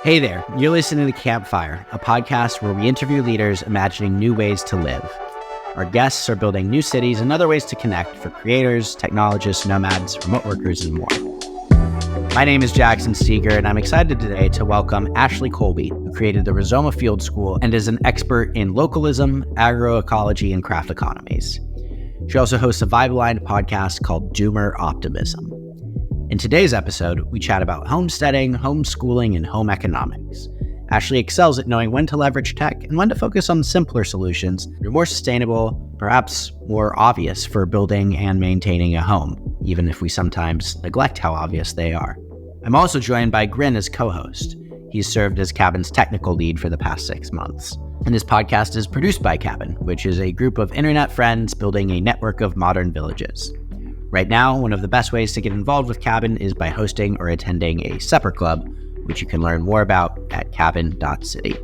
Hey there, you're listening to Campfire, a podcast where we interview leaders imagining new ways to live. Our guests are building new cities and other ways to connect for creators, technologists, nomads, remote workers, and more. My name is Jackson Steger, and I'm excited today to welcome Ashley Colby, who created the Rizoma Field School and is an expert in localism, agroecology, and craft economies. She also hosts a vibe-aligned podcast called Doomer Optimism. In today's episode, we chat about homesteading, homeschooling, and home economics. Ashley excels at knowing when to leverage tech and when to focus on simpler solutions that are more sustainable, perhaps more obvious for building and maintaining a home, even if we sometimes neglect how obvious they are. I'm also joined by Grin as co-host. He's served as Cabin's technical lead for the past 6 months. And his podcast is produced by Cabin, which is a group of internet friends building a network of modern villages. Right now, one of the best ways to get involved with Cabin is by hosting or attending a supper club, which you can learn more about at cabin.city.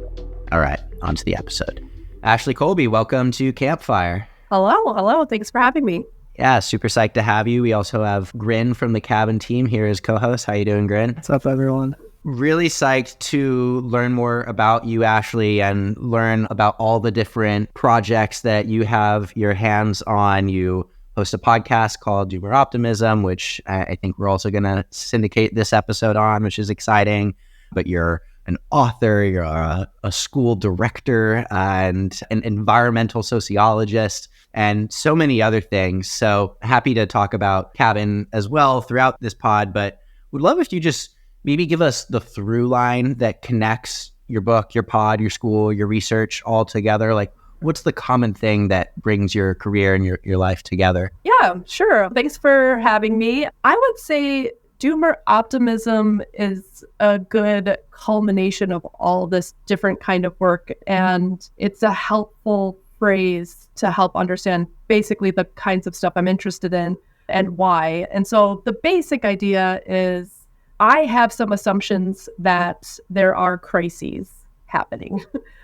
All right, on to the episode. Ashley Colby, welcome to Campfire. Hello. Thanks for having me. Yeah, super psyched to have you. We also have Grin from the Cabin team here as co-host. How you doing, Grin? What's up, everyone? Really psyched to learn more about you, Ashley, and learn about all the different projects that you have your hands on. You host a podcast called Doomer Optimism, which I think we're also going to syndicate this episode on, which is exciting. But you're an author, you're a school director, and an environmental sociologist, and so many other things. So happy to talk about Cabin as well throughout this pod, but would love if you just maybe give us the through line that connects your book, your pod, your school, your research all together. Like, what's the common thing that brings your career and your life together? Yeah, sure. Thanks for having me. I would say Doomer Optimism is a good culmination of all this different kind of work, and it's a helpful phrase to help understand basically the kinds of stuff I'm interested in and why. And so the basic idea is I have some assumptions that there are crises happening.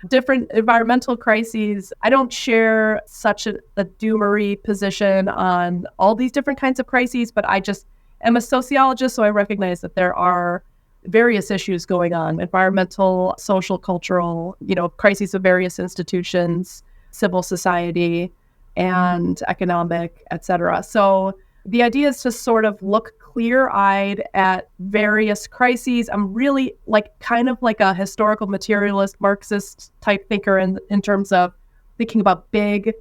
Different environmental crises. I don't share such a doomery position on all these different kinds of crises, but I just am a sociologist, so I recognize that there are various issues going on: environmental, social, cultural, crises of various institutions, civil society, and economic, etc. So the idea is to sort of look clear-eyed at various crises. I'm really kind of like a historical materialist Marxist type thinker in terms of thinking about big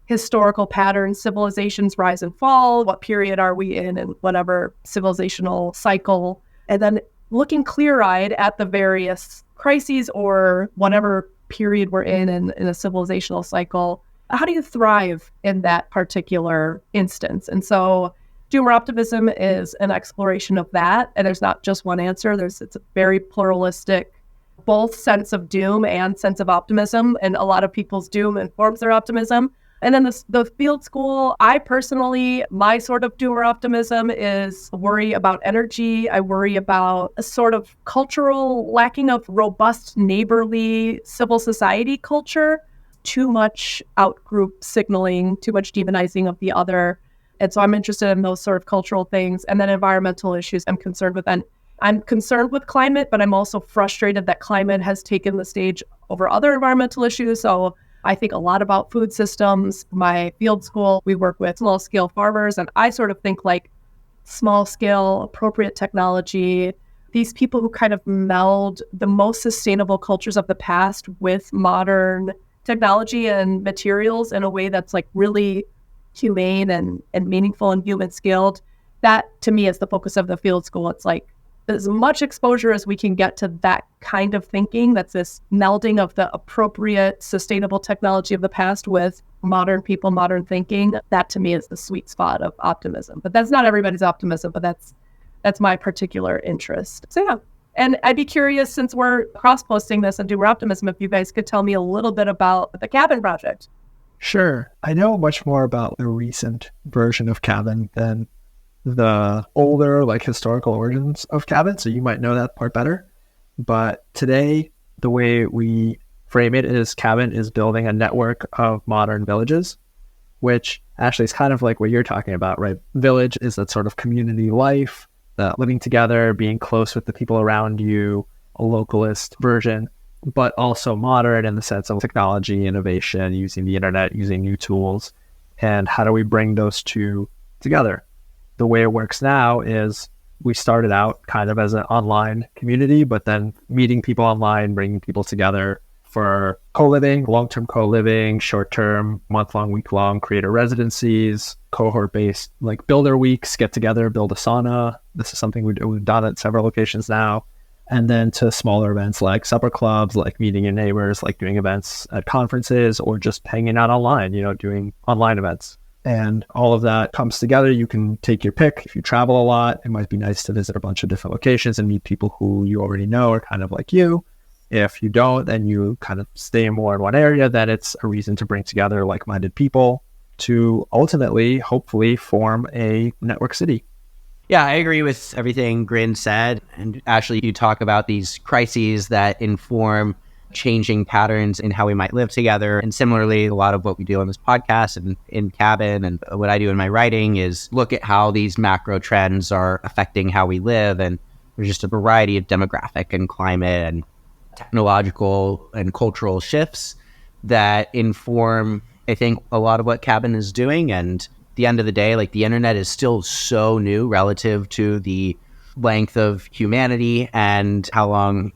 historical patterns, civilizations rise and fall, what period are we in whatever civilizational cycle, and then looking clear-eyed at the various crises or whatever period we're in a civilizational cycle. How do you thrive in that particular instance? And so Doomer Optimism is an exploration of that, and there's not just one answer. It's a very pluralistic, both sense of doom and sense of optimism, and a lot of people's doom informs their optimism. And then the field school, my sort of Doomer Optimism is worry about energy. I worry about a sort of cultural lacking of robust neighborly civil society culture, too much out-group signaling, too much demonizing of the other. And so I'm interested in those sort of cultural things. And then environmental issues I'm concerned with. And I'm concerned with climate, but I'm also frustrated that climate has taken the stage over other environmental issues. So I think a lot about food systems. My field school, we work with small-scale farmers, and I sort of think like small-scale, appropriate technology, these people who kind of meld the most sustainable cultures of the past with modern technology and materials in a way that's like really humane and meaningful and human scaled. That to me is the focus of the field school. It's like as much exposure as we can get to that kind of thinking. That's this melding of the appropriate sustainable technology of the past with modern people, modern thinking. That to me is the sweet spot of optimism. But that's not everybody's optimism, but that's my particular interest. So yeah. And I'd be curious, since we're cross-posting this on Doomer Optimism, if you guys could tell me a little bit about the Cabin project. Sure. I know much more about the recent version of Cabin than the older, historical origins of Cabin, so you might know that part better. But today, the way we frame it is Cabin is building a network of modern villages, which actually is kind of like what you're talking about, right? Village is that sort of community life, the living together, being close with the people around you, a localist version, but also modern in the sense of technology, innovation, using the internet, using new tools. And how do we bring those two together? The way it works now is we started out kind of as an online community, but then meeting people online, bringing people together for co-living, long-term co-living, short-term, month-long, week-long creator residencies, cohort-based like builder weeks, get together, build a sauna. This is something we've done at several locations now. And then to smaller events like supper clubs, like meeting your neighbors, like doing events at conferences, or just hanging out online, doing online events. And all of that comes together. You can take your pick. If you travel a lot, it might be nice to visit a bunch of different locations and meet people who you already know are kind of like you. If you don't, then you kind of stay more in one area, then it's a reason to bring together like-minded people to ultimately, hopefully, form a network city. Yeah, I agree with everything Grin said. And Ashley, you talk about these crises that inform changing patterns in how we might live together. And similarly, a lot of what we do on this podcast and in Cabin and what I do in my writing is look at how these macro trends are affecting how we live. And there's just a variety of demographic and climate and technological and cultural shifts that inform, I think, a lot of what Cabin is doing. And at the end of the day, like the internet is still so new relative to the length of humanity and how long,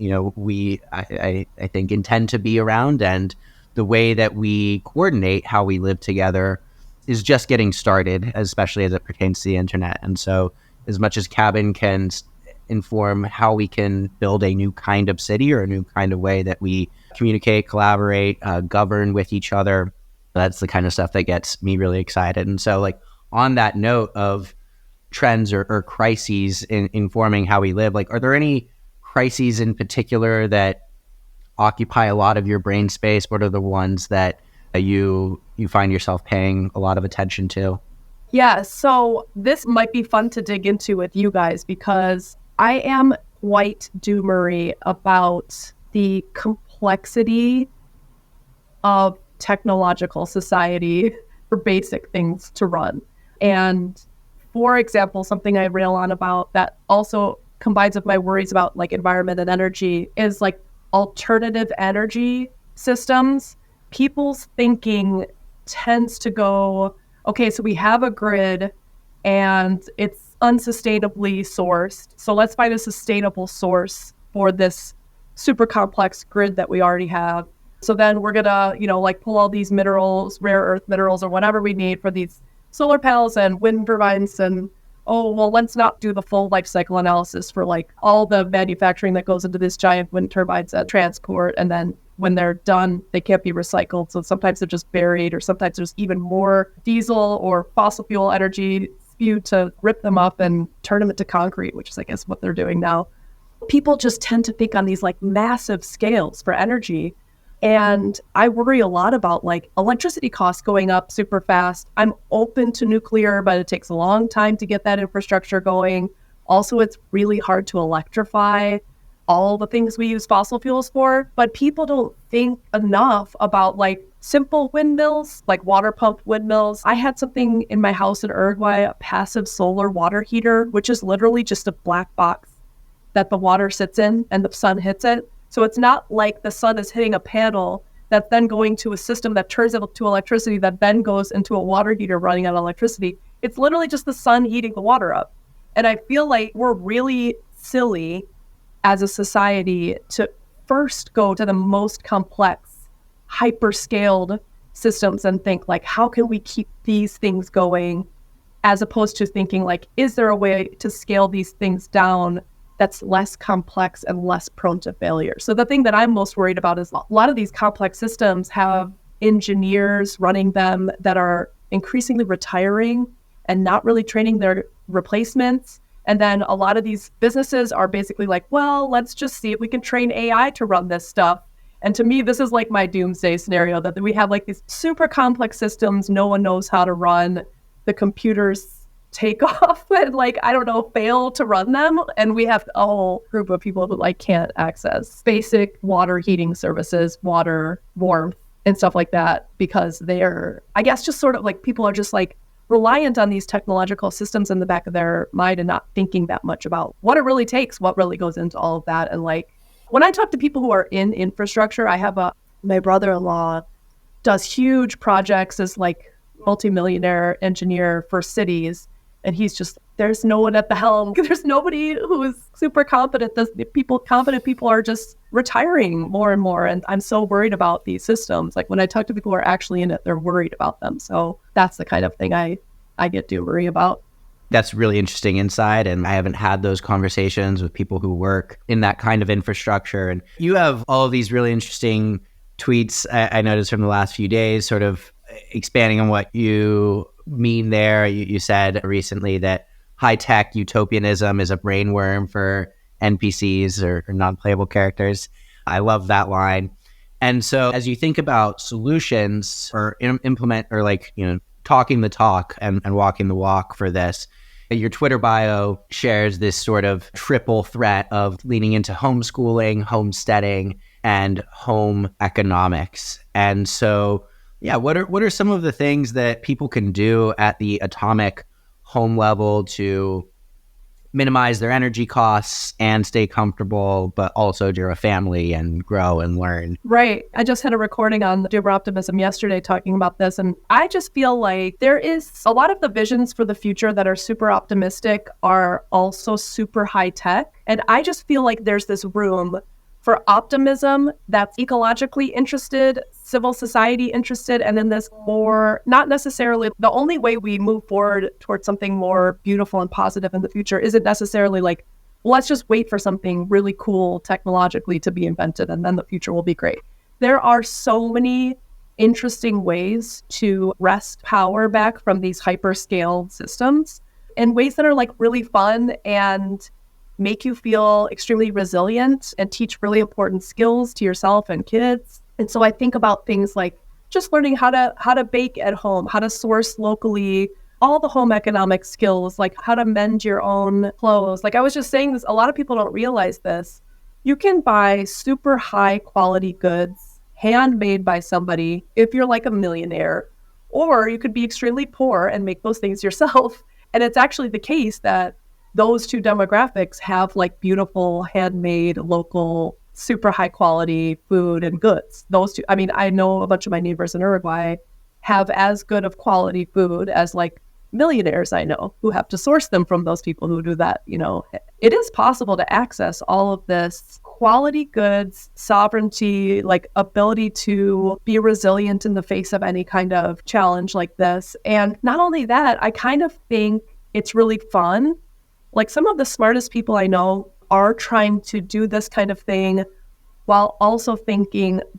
I think intend to be around. And the way that we coordinate how we live together is just getting started, especially as it pertains to the internet. And so as much as Cabin can inform how we can build a new kind of city or a new kind of way that we communicate, collaborate, govern with each other, that's the kind of stuff that gets me really excited. And so like on that note of trends or crises in informing how we live, like are there any crises in particular that occupy a lot of your brain space? What are the ones that you find yourself paying a lot of attention to? Yeah, so this might be fun to dig into with you guys because I am quite doomery about the complexity of technological society for basic things to run. And for example, something I rail on about that also combines with my worries about like environment and energy is like alternative energy systems. People's thinking tends to go, okay, so we have a grid and it's unsustainably sourced. So let's find a sustainable source for this super complex grid that we already have. So then we're gonna, pull all these minerals, rare earth minerals or whatever we need for these solar panels and wind turbines. And, let's not do the full life cycle analysis for like all the manufacturing that goes into this giant wind turbines at transport. And then when they're done, they can't be recycled. So sometimes they're just buried, or sometimes there's even more diesel or fossil fuel energy spewed to rip them up and turn them into concrete, which is, I guess, what they're doing now. People just tend to think on these like massive scales for energy. And I worry a lot about like electricity costs going up super fast. I'm open to nuclear, but it takes a long time to get that infrastructure going. Also, it's really hard to electrify all the things we use fossil fuels for, but people don't think enough about like simple windmills, like water pump windmills. I had something in my house in Uruguay, a passive solar water heater, which is literally just a black box that the water sits in and the sun hits it. So it's not like the sun is hitting a panel that's then going to a system that turns it to electricity that then goes into a water heater running on electricity. It's literally just the sun heating the water up. And I feel like we're really silly as a society to first go to the most complex, hyper-scaled systems and think like, how can we keep these things going, as opposed to thinking like, is there a way to scale these things down that's less complex and less prone to failure? So the thing that I'm most worried about is a lot of these complex systems have engineers running them that are increasingly retiring and not really training their replacements. And then a lot of these businesses are basically like, well, let's just see if we can train AI to run this stuff. And to me, this is like my doomsday scenario, that we have like these super complex systems no one knows how to run. The computers take off and fail to run them. And we have a whole group of people who can't access basic water heating services, water, warmth, and stuff like that, because they're, I guess, just sort of like people are just like reliant on these technological systems in the back of their mind and not thinking that much about what it really takes, what really goes into all of that. And When I talk to people who are in infrastructure, my brother-in-law does huge projects as like multimillionaire engineer for cities. And he's just, there's no one at the helm. There's nobody who is super competent. Competent people are just retiring more and more. And I'm so worried about these systems. Like when I talk to people who are actually in it, they're worried about them. So that's the kind of thing I get doomery about. That's really interesting insight. And I haven't had those conversations with people who work in that kind of infrastructure. And you have all of these really interesting tweets I noticed from the last few days, sort of expanding on what you mean there. You said recently that high-tech utopianism is a brainworm for NPCs or non-playable characters. I love that line. And so as you think about solutions or implement or talking the talk and walking the walk for this, your Twitter bio shares this sort of triple threat of leaning into homeschooling, homesteading, and home economics. And so, what are some of the things that people can do at the atomic home level to minimize their energy costs and stay comfortable, but also grow a family and grow and learn? Right. I just had a recording on Doomer Optimism yesterday talking about this. And I just feel like there is a lot of the visions for the future that are super optimistic are also super high tech. And I just feel like there's this room for optimism that's ecologically interested, civil society interested, and then this more, not necessarily, the only way we move forward towards something more beautiful and positive in the future isn't necessarily like, well, let's just wait for something really cool technologically to be invented and then the future will be great. There are so many interesting ways to wrest power back from these hyperscale systems in ways that are like really fun and make you feel extremely resilient and teach really important skills to yourself and kids. And so I think about things like just learning how to bake at home, how to source locally, all the home economic skills, like how to mend your own clothes. Like I was just saying this, a lot of people don't realize this. You can buy super high quality goods handmade by somebody if you're like a millionaire, or you could be extremely poor and make those things yourself. And it's actually the case that those two demographics have like beautiful, handmade, local, super high quality food and goods. Those two, I mean, I know a bunch of my neighbors in Uruguay have as good of quality food as like millionaires I know who have to source them from those people who do that. It is possible to access all of this quality goods, sovereignty, like ability to be resilient in the face of any kind of challenge like this. And not only that, I kind of think it's really fun. Like some of the smartest people I know are trying to do this kind of thing while also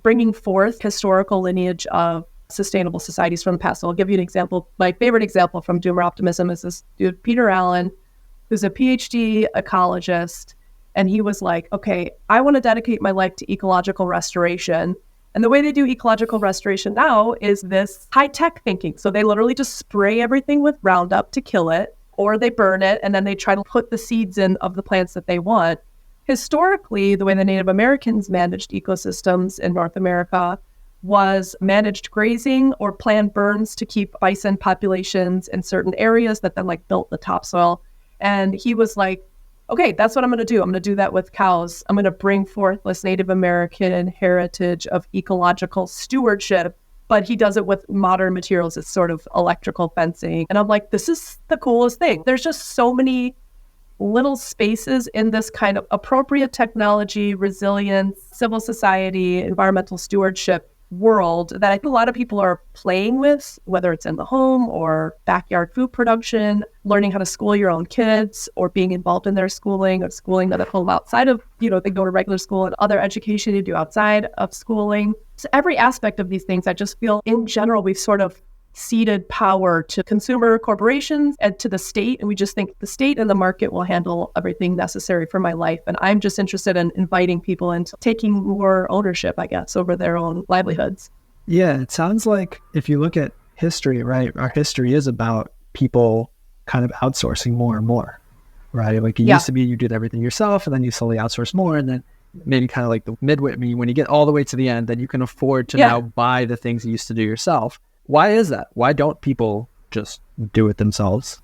bringing forth historical lineage of sustainable societies from the past. So I'll give you an example. My favorite example from Doomer Optimism is this dude, Peter Allen, who's a PhD ecologist. And he was like, okay, I want to dedicate my life to ecological restoration. And the way they do ecological restoration now is this high-tech thinking. So they literally just spray everything with Roundup to kill it, or they burn it, and then they try to put the seeds in of the plants that they want. Historically, the way the Native Americans managed ecosystems in North America was managed grazing or planned burns to keep bison populations in certain areas that then like built the topsoil. And he was like, okay, that's what I'm going to do. I'm going to do that with cows. I'm going to bring forth this Native American heritage of ecological stewardship. But he does it with modern materials. It's sort of electrical fencing. And I'm like, this is the coolest thing. There's just so many little spaces in this kind of appropriate technology, resilience, civil society, environmental stewardship world that I think a lot of people are playing with, whether it's in the home or backyard food production, learning how to school your own kids or being involved in their schooling or schooling at home outside of, they go to regular school and other education you do outside of schooling. So every aspect of these things, I just feel in general, we've sort of ceded power to consumer corporations and to the state. And we just think the state and the market will handle everything necessary for my life. And I'm just interested in inviting people into taking more ownership, I guess, over their own livelihoods. Yeah, it sounds like if you look at history, right, our history is about people kind of outsourcing more and more, right? Like it used to be you did everything yourself and then you slowly outsource more, and then maybe kind of like the midway, when you get all the way to the end, then you can afford to now buy the things you used to do yourself. Why is that? Why don't people just do it themselves?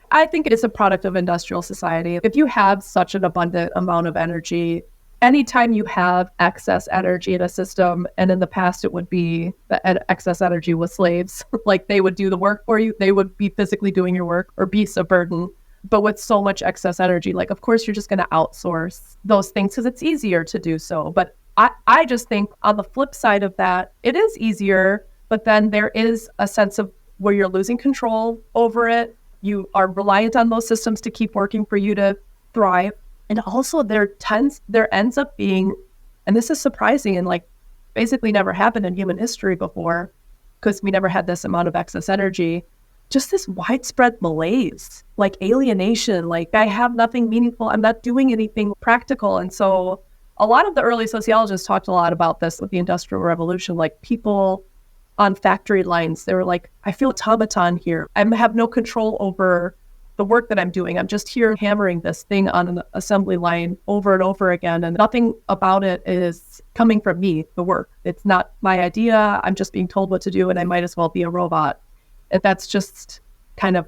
I think it's a product of industrial society. If you have such an abundant amount of energy, anytime you have excess energy in a system, and in the past it would be the excess energy was slaves, like they would do the work for you, they would be physically doing your work or beasts of burden. But with so much excess energy, like, of course, you're just going to outsource those things because it's easier to do so. But I just think on the flip side of that, it is easier, but then there is a sense of where you're losing control over it. You are reliant on those systems to keep working for you to thrive. And also there ends up being, and this is surprising and like basically never happened in human history before, because we never had this amount of excess energy, just this widespread malaise, like alienation, like I have nothing meaningful, I'm not doing anything practical. And so a lot of the early sociologists talked a lot about this with the Industrial Revolution, like people on factory lines, they were like, I feel automaton here. I have no control over the work that I'm doing. I'm just here hammering this thing on an assembly line over and over again. And nothing about it is coming from me, the work. It's not my idea. I'm just being told what to do, and I might as well be a robot. And that's just kind of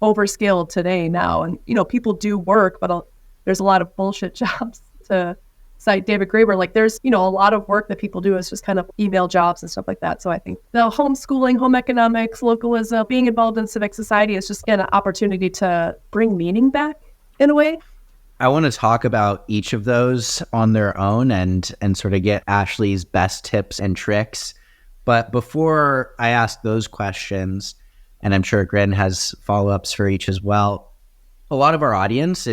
overscaled today now. And, people do work, but there's a lot of bullshit jobs, to cite David Graeber. Like there's, a lot of work that people do is just kind of email jobs and stuff like that. So I think the homeschooling, home economics, localism, being involved in civic society is just an opportunity to bring meaning back in a way. I want to talk about each of those on their own and sort of get Ashley's best tips and tricks. But before I ask those questions, and I'm sure Grin has follow-ups for each as well, a lot of our audience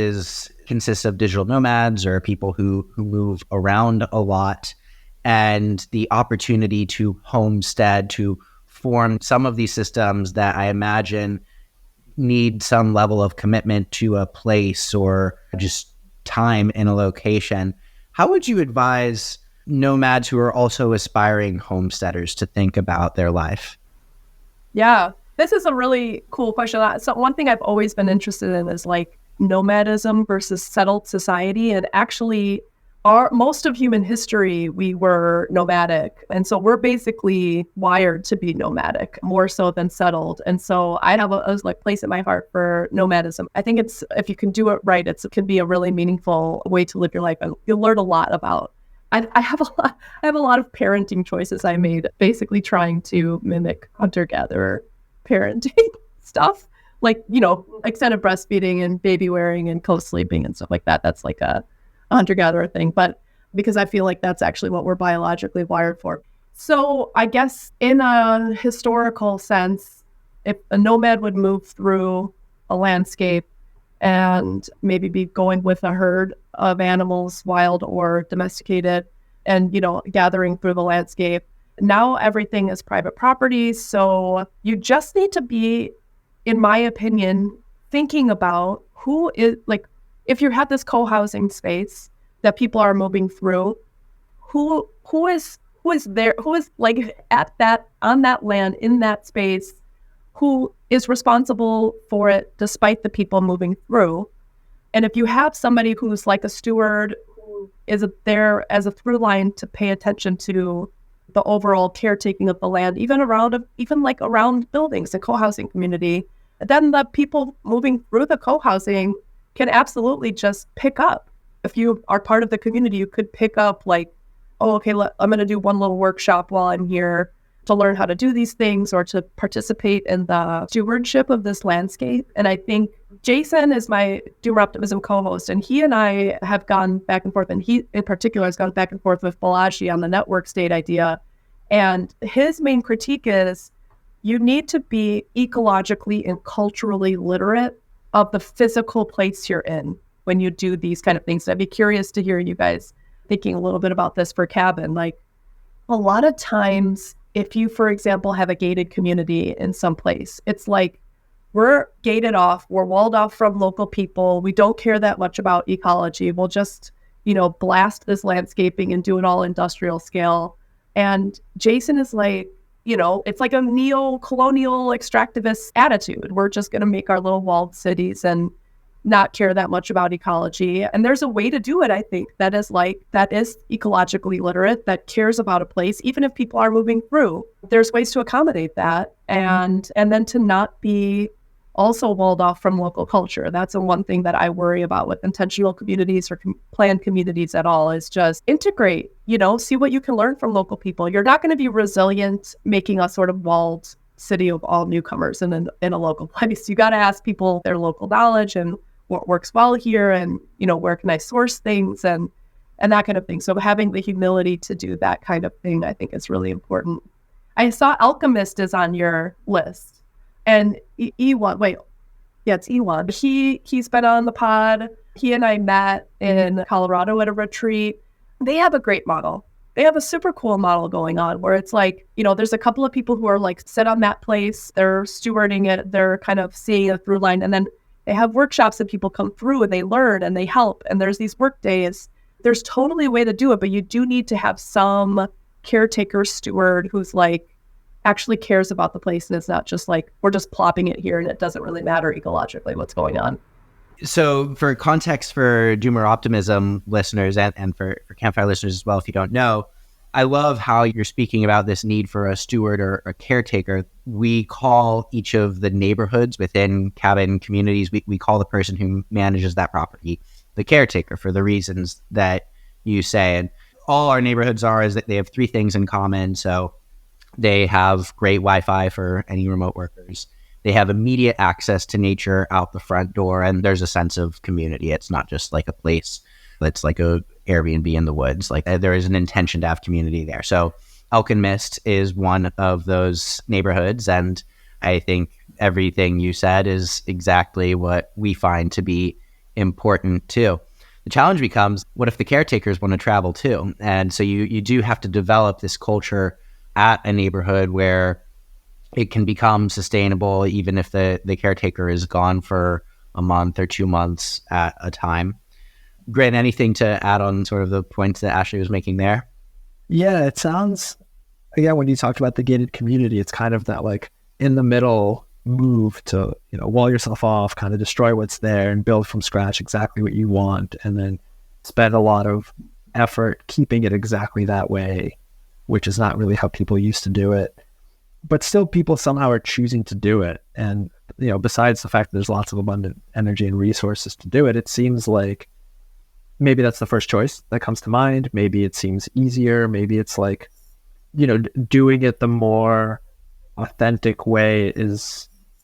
consists of digital nomads or people who move around a lot, and the opportunity to homestead, to form some of these systems that I imagine need some level of commitment to a place or just time in a location. How would you advise nomads who are also aspiring homesteaders to think about their life? Yeah, this is a really cool question. So one thing I've always been interested in is like nomadism versus settled society. And actually, most of human history, we were nomadic. And so we're basically wired to be nomadic, more so than settled. And so I have a place in my heart for nomadism. I think if you can do it right, it can be a really meaningful way to live your life. And you'll learn a lot about. I have a lot of parenting choices I made, basically trying to mimic hunter-gatherer parenting stuff, like, extended breastfeeding and baby wearing and co-sleeping and stuff like that. That's like a hunter-gatherer thing, but because I feel like that's actually what we're biologically wired for. So I guess in a historical sense, if a nomad would move through a landscape and maybe be going with a herd of animals, wild or domesticated, and, gathering through the landscape. Now everything is private property. So you just need to be, in my opinion, thinking about who is, like, if you have this co-housing space that people are moving through, who is there, who is like on that land, in that space, who is responsible for it despite the people moving through. And if you have somebody who's like a steward, who is there as a through line to pay attention to the overall caretaking of the land, even around buildings and co-housing community, then the people moving through the co-housing can absolutely just pick up. If you are part of the community, you could pick up like, oh, okay, I'm going to do one little workshop while I'm here to learn how to do these things or to participate in the stewardship of this landscape. And I think Jason is my Doomer Optimism co-host, and he and I have gone back and forth, and he in particular has gone back and forth with Balaji on the network state idea. And his main critique is you need to be ecologically and culturally literate of the physical place you're in when you do these kind of things. So I'd be curious to hear you guys thinking a little bit about this for cabin. Like a lot of times, if you, for example, have a gated community in some place, it's like we're gated off, we're walled off from local people, we don't care that much about ecology, we'll just, blast this landscaping and do it all industrial scale. And Jason is like, it's like a neo-colonial extractivist attitude. We're just going to make our little walled cities and not care that much about ecology. And there's a way to do it, I think, that is ecologically literate, that cares about a place, even if people are moving through. There's ways to accommodate that and then to not be also walled off from local culture. That's the one thing that I worry about with intentional communities or planned communities at all, is just integrate, see what you can learn from local people. You're not going to be resilient making a sort of walled city of all newcomers in a local place. You got to ask people their local knowledge and what works well here, and, where can I source things and that kind of thing. So having the humility to do that kind of thing, I think is really important. I saw Alchemist is on your list. And Ewan, it's Ewan. He's been on the pod. He and I met in Colorado at a retreat. They have a great model. They have a super cool model going on where it's like, there's a couple of people who are like set on that place. They're stewarding it. They're kind of seeing a through line. And then they have workshops and people come through and they learn and they help. And there's these work days. There's totally a way to do it, but you do need to have some caretaker steward who's like, actually cares about the place, and it's not just like we're just plopping it here and it doesn't really matter ecologically what's going on. So for context for Doomer Optimism listeners and for Campfire listeners as well, if you don't know, I love how you're speaking about this need for a steward or a caretaker. We call each of the neighborhoods within cabin communities, we call the person who manages that property the caretaker for the reasons that you say. And all our neighborhoods is that they have three things in common. So they have great Wi-Fi for any remote workers. They have immediate access to nature out the front door, and there's a sense of community. It's not just like a place that's like a Airbnb in the woods. Like there is an intention to have community there. So Alchemist is one of those neighborhoods, and I think everything you said is exactly what we find to be important too. The challenge becomes, what if the caretakers want to travel too? And so you do have to develop this culture at a neighborhood where it can become sustainable, even if the caretaker is gone for a month or 2 months at a time. Grin, anything to add on sort of the points that Ashley was making there? Yeah, it sounds, again, when you talked about the gated community, it's kind of that like in the middle move to, wall yourself off, kind of destroy what's there and build from scratch exactly what you want, and then spend a lot of effort keeping it exactly that way, which is not really how people used to do it. But still, people somehow are choosing to do it. And, besides the fact that there's lots of abundant energy and resources to do it, it seems like maybe that's the first choice that comes to mind. Maybe it seems easier. Maybe it's like, doing it the more authentic way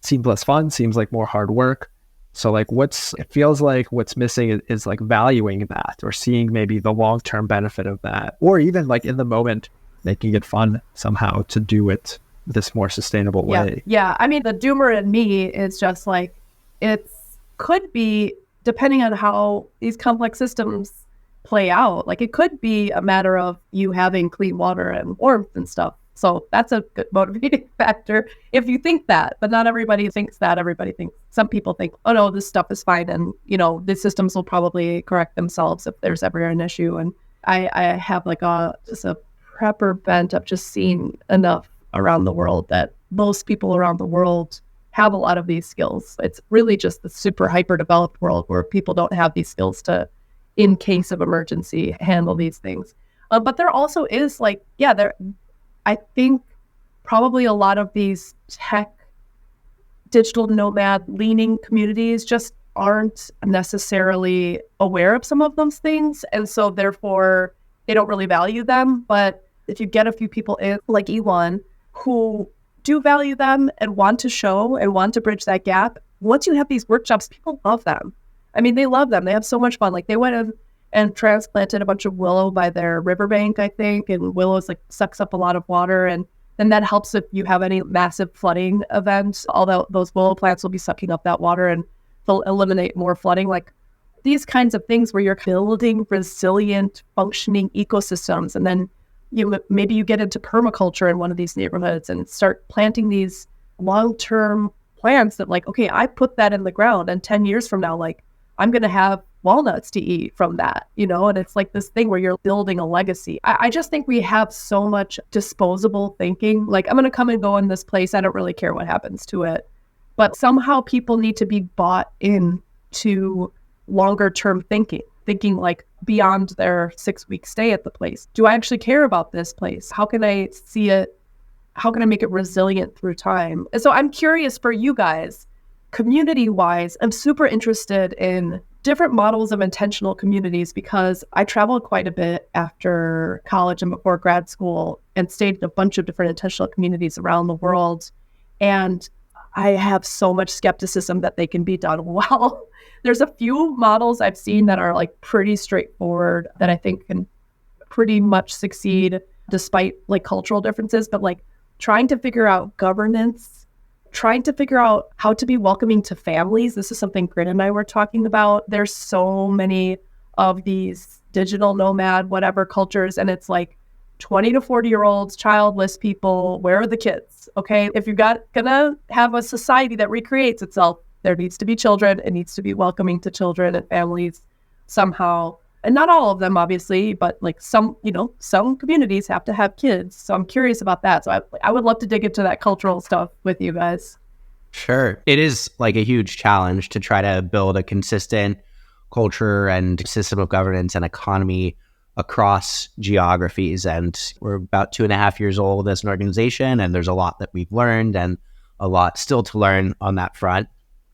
seems less fun, seems like more hard work. So like it feels like what's missing is like valuing that, or seeing maybe the long-term benefit of that, or even like in the moment, making it fun somehow to do it this more sustainable way. Yeah. I mean, the doomer in me is just like, it could be, depending on how these complex systems play out, like it could be a matter of you having clean water and warmth and stuff. So that's a good motivating factor if you think that, but not everybody thinks that. Some people think, oh no, this stuff is fine. And, the systems will probably correct themselves if there's ever an issue. And I have like just a prepper bent. I've just seen enough around the world that most people around the world have a lot of these skills. It's really just the super hyper developed world where people don't have these skills to, in case of emergency, handle these things. But there also is like, I think probably a lot of these tech, digital nomad leaning communities just aren't necessarily aware of some of those things. And so therefore they don't really value them. But if you get a few people in like Elon who do value them and want to show and want to bridge that gap, once you have these workshops, people love them. I mean, they love them. They have so much fun. Like they went in and transplanted a bunch of willow by their riverbank, I think. And willows like sucks up a lot of water. And then that helps if you have any massive flooding events. Although those willow plants will be sucking up that water and they'll eliminate more flooding. Like these kinds of things where you're building resilient, functioning ecosystems. And then maybe you get into permaculture in one of these neighborhoods and start planting these long-term plants that like, okay, I put that in the ground and 10 years from now, like I'm going to have walnuts to eat from that, and it's like this thing where you're building a legacy. I just think we have so much disposable thinking. Like I'm going to come and go in this place. I don't really care what happens to it. But somehow people need to be bought into longer term thinking like beyond their 6-week stay at the place. Do I actually care about this place? How can I see it? How can I make it resilient through time? And so I'm curious for you guys, community-wise, I'm super interested in different models of intentional communities because I traveled quite a bit after college and before grad school and stayed in a bunch of different intentional communities around the world. And I have so much skepticism that they can be done well. There's a few models I've seen that are like pretty straightforward that I think can pretty much succeed despite like cultural differences, but like trying to figure out governance, trying to figure out how to be welcoming to families. This is something Grin and I were talking about. There's so many of these digital nomad, whatever cultures, and it's like 20 to 40-year-olds, childless people. Where are the kids? Okay, if you're gonna have a society that recreates itself, there needs to be children. It needs to be welcoming to children and families somehow. And not all of them, obviously, but like some communities have to have kids. So I'm curious about that. So I would love to dig into that cultural stuff with you guys. Sure. It is like a huge challenge to try to build a consistent culture and system of governance and economy across geographies. And we're about 2.5 years old as an organization, and there's a lot that we've learned and a lot still to learn on that front.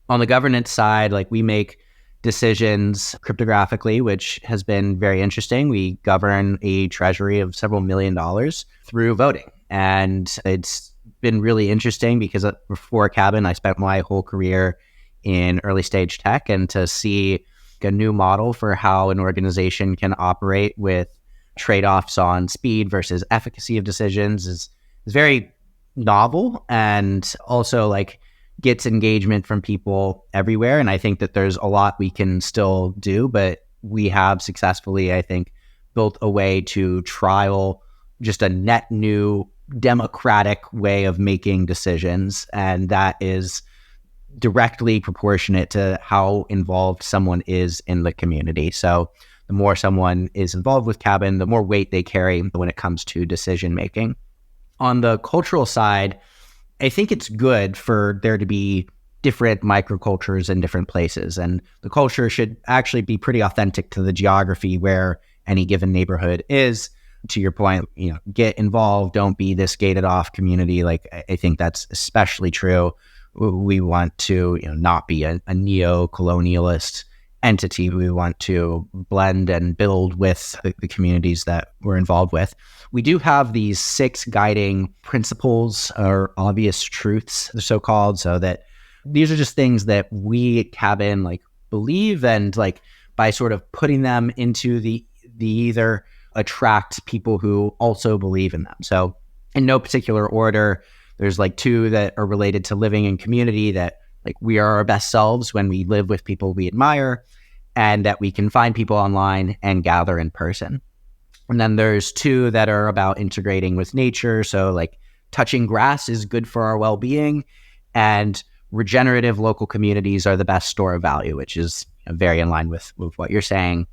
On the governance side, like we make decisions cryptographically, which has been very interesting. We govern a treasury of several $1 million through voting. And it's been really interesting because before Cabin, I spent my whole career in early stage tech, and to see a new model for how an organization can operate with trade-offs on speed versus efficacy of decisions is very novel, and also like gets engagement from people everywhere. And I think that there's a lot we can still do, but we have successfully, I think, built a way to trial just a net new democratic way of making decisions. And that is directly proportionate to how involved someone is in the community. So the more someone is involved with Cabin, the more weight they carry when it comes to decision making. On the cultural side, I think it's good for there to be different microcultures in different places. And the culture should actually be pretty authentic to the geography where any given neighborhood is. To your point, get involved, don't be this gated off community. Like, I think that's especially true. We want to not be a neo-colonialist entity. We want to blend and build with the communities that we're involved with. We do have these 6 guiding principles or obvious truths, they're so-called, so that these are just things that we at Cabin believe, and by sort of putting them into the either attract people who also believe in them. So in no particular order, there's 2 that are related to living in community, that we are our best selves when we live with people we admire, and that we can find people online and gather in person. And then there's 2 that are about integrating with nature. So touching grass is good for our well-being, and regenerative local communities are the best store of value, which is very in line with what you're saying.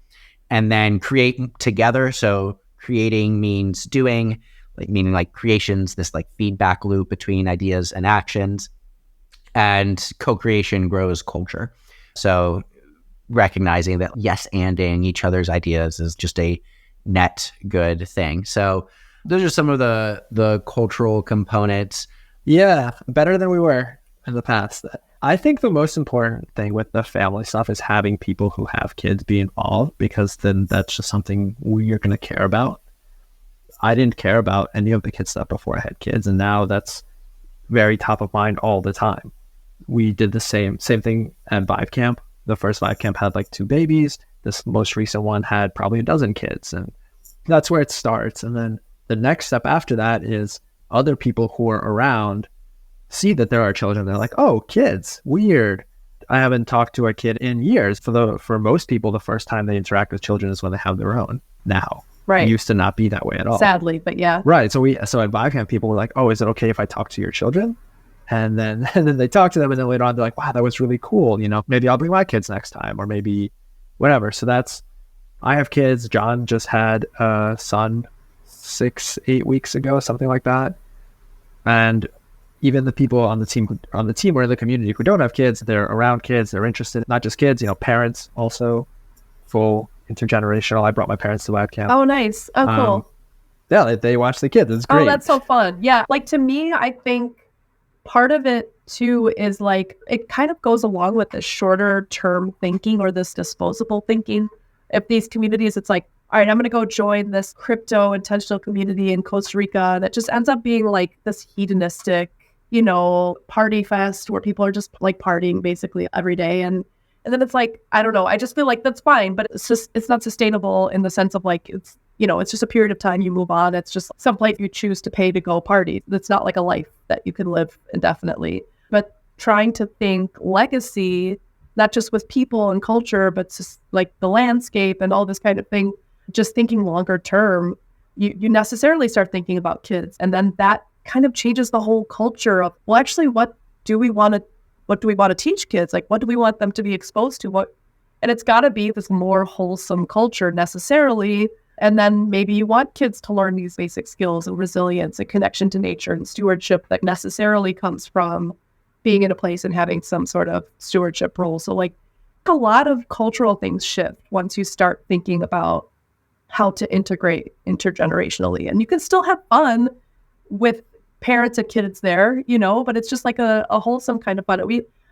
And then create together. So creating means doing, meaning creation's this feedback loop between ideas and actions, and co-creation grows culture. So recognizing that yes-anding each other's ideas is just a net good thing. So those are some of the cultural components. Yeah, better than we were in the past. I think the most important thing with the family stuff is having people who have kids be involved, because then that's just something we're going to care about. I didn't care about any of the kids stuff before I had kids, and now that's very top of mind all the time. We did the same thing at Vive Camp. The first Vive Camp had 2 babies. This most recent one had probably 12 kids, and that's where it starts. And then the next step after that is other people who are around see that there are children. They're like, oh, kids, weird. I haven't talked to a kid in years. For most people, the first time they interact with children is when they have their own now. Right. It used to not be that way at all. Sadly, but yeah. Right. So at Vive Camp, people were like, oh, is it okay if I talk to your children? And then they talk to them, and then later on they're like, wow, that was really cool. Maybe I'll bring my kids next time, or maybe whatever. So I have kids. John just had a son 6-8 weeks ago, something like that. And even the people on the team or in the community who don't have kids, they're around kids, they're interested, not just kids, parents also, full intergenerational. I brought my parents to Vive Camp. Oh, nice. Oh, cool. Yeah, they watch the kids. It's great. Oh, that's so fun. Yeah. To me, I think part of it too is like, it kind of goes along with this shorter term thinking or this disposable thinking. If these communities, it's like, all right, I'm going to go join this crypto intentional community in Costa Rica that just ends up being like this hedonistic, party fest where people are just like partying basically every day. And then it's like, I don't know, I just feel like that's fine, but it's not sustainable in the sense of like, it's just a period of time, you move on. It's just someplace you choose to pay to go party. That's not like a life that you can live indefinitely. But trying to think legacy, not just with people and culture, but just like the landscape and all this kind of thing, just thinking longer term, you necessarily start thinking about kids. And then that kind of changes the whole culture of, well, actually, what do we want to teach kids? Like, what do we want them to be exposed to? And it's got to be this more wholesome culture necessarily. And then maybe you want kids to learn these basic skills and resilience and connection to nature and stewardship that necessarily comes from being in a place and having some sort of stewardship role. So like a lot of cultural things shift once you start thinking about how to integrate intergenerationally. And you can still have fun with parents and kids there, but it's just like a wholesome kind of fun.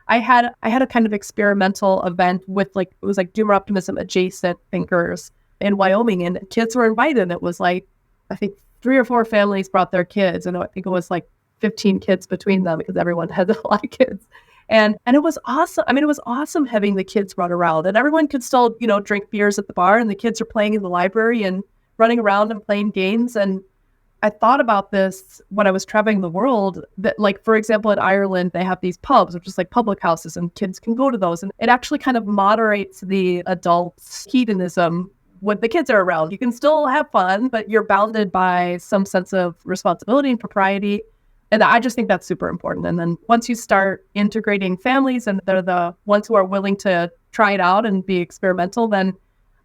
I had a kind of experimental event with it was like Doomer Optimism adjacent thinkers in Wyoming, and kids were invited. It was like, I think 3 or 4 families brought their kids, and I think it was like 15 kids between them because everyone had a lot of kids. And it was awesome. I mean, it was awesome having the kids run around, and everyone could still, drink beers at the bar, and the kids are playing in the library and running around and playing games. And I thought about this when I was traveling the world, that like, for example, in Ireland, they have these pubs, which is like public houses, and kids can go to those. And it actually kind of moderates the adults' hedonism when the kids are around. You can still have fun, but you're bounded by some sense of responsibility and propriety. And I just think that's super important. And then once you start integrating families and they're the ones who are willing to try it out and be experimental, then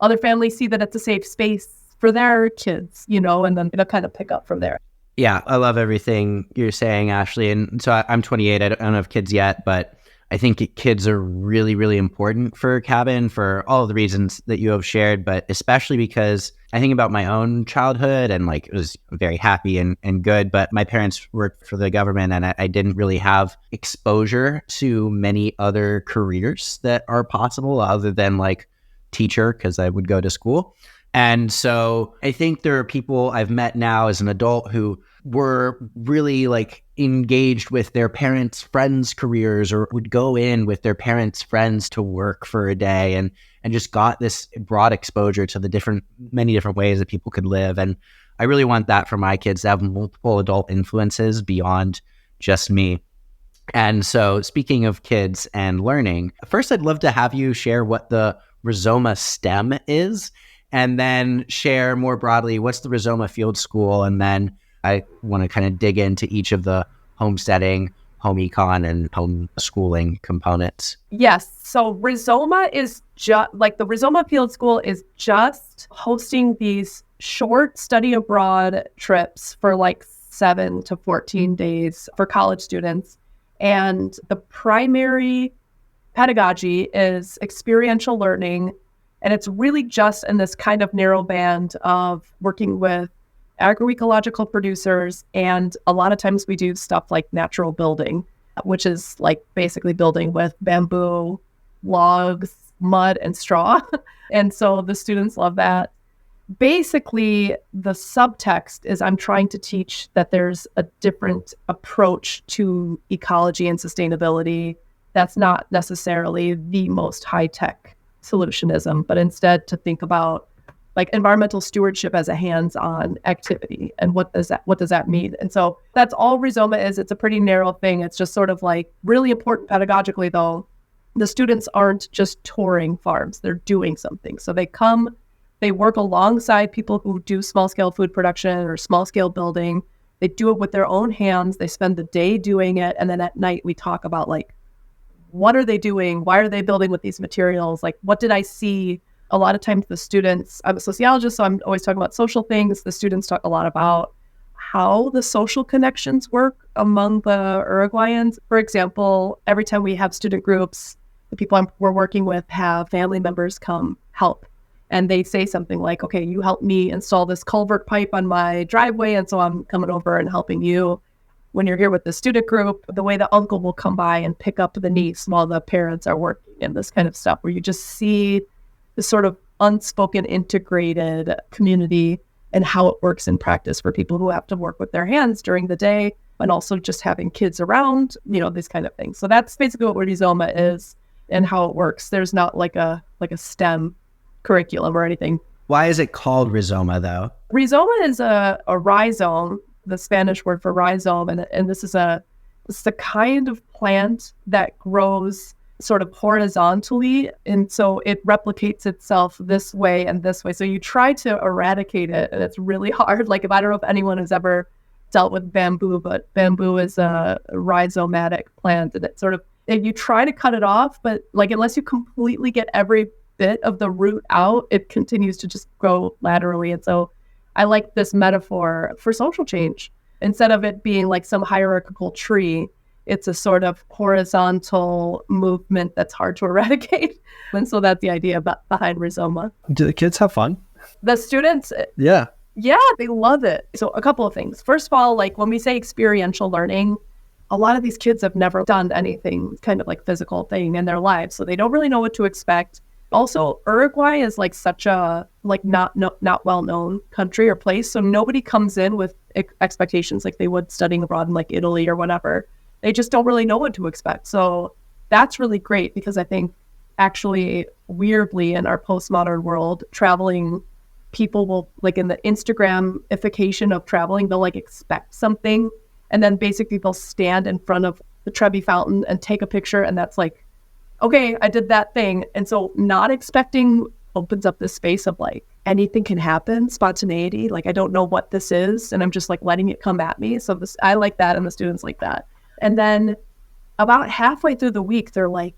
other families see that it's a safe space for their kids, and then it'll kind of pick up from there. Yeah, I love everything you're saying, Ashley. And so I'm 28. I don't have kids yet, but I think kids are really, really important for Cabin for all of the reasons that you have shared, but especially because I think about my own childhood and like it was very happy and good, but my parents worked for the government and I didn't really have exposure to many other careers that are possible other than like teacher because I would go to school. And so I think there are people I've met now as an adult who were really like engaged with their parents' friends' careers or would go in with their parents' friends to work for a day and just got this broad exposure to the many different ways that people could live. And I really want that for my kids to have multiple adult influences beyond just me. And so speaking of kids and learning, first I'd love to have you share what the Rizoma STEM is, and then share more broadly what's the Rizoma Field School, and then I want to kind of dig into each of the homesteading, home econ, and homeschooling components. Yes. So Rizoma is just like the Rizoma Field School is just hosting these short study abroad trips for like 7 to 14 days for college students. And the primary pedagogy is experiential learning. And it's really just in this kind of narrow band of working with agroecological producers. And a lot of times we do stuff like natural building, which is like basically building with bamboo, logs, mud, and straw. And so the students love that. Basically, the subtext is I'm trying to teach that there's a different approach to ecology and sustainability that's not necessarily the most high-tech solutionism, but instead to think about like environmental stewardship as a hands-on activity. And what does that mean? And so that's all Rizoma is. It's a pretty narrow thing. It's just sort of like really important pedagogically, though. The students aren't just touring farms. They're doing something. So they come, they work alongside people who do small-scale food production or small-scale building. They do it with their own hands. They spend the day doing it. And then at night, we talk about like, what are they doing? Why are they building with these materials? Like, what did I see? A lot of times the students, I'm a sociologist, so I'm always talking about social things. The students talk a lot about how the social connections work among the Uruguayans. For example, every time we have student groups, the people we're working with have family members come help. And they say something like, okay, you help me install this culvert pipe on my driveway, and so I'm coming over and helping you. when you're here with the student group, the way the uncle will come by and pick up the niece while the parents are working and this kind of stuff, where you just see this sort of unspoken integrated community and how it works in practice for people who have to work with their hands during the day, and also just having kids around, these kind of things. So that's basically what Rizoma is and how it works. There's not like a STEM curriculum or anything. Why is it called Rizoma, though? Rizoma is a rhizome, the Spanish word for rhizome, and this is a kind of plant that grows sort of horizontally, and so it replicates itself this way and this way. So you try to eradicate it, and it's really hard. Like, I don't know if anyone has ever dealt with bamboo, but bamboo is a rhizomatic plant, and and you try to cut it off, but like unless you completely get every bit of the root out, it continues to just grow laterally. And so I like this metaphor for social change. Instead of it being like some hierarchical tree, it's a sort of horizontal movement that's hard to eradicate. And so that's the idea behind Rizoma. Do the kids have fun? The students, Yeah, they love it. So a couple of things. First of all, like when we say experiential learning, a lot of these kids have never done anything kind of like physical thing in their lives, so they don't really know what to expect. Also, Uruguay is like such a not well-known country or place, so nobody comes in with expectations like they would studying abroad in like Italy or whatever. They just don't really know what to expect. So that's really great, because I think actually weirdly in our postmodern world, traveling, people will, like in the Instagramification of traveling, they'll like expect something, and then basically they'll stand in front of the Trevi Fountain and take a picture, and that's like, okay, I did that thing. And so not expecting opens up this space of like anything can happen, spontaneity. Like, I don't know what this is, and I'm just like letting it come at me. So I like that, and the students like that. And then about halfway through the week, they're like,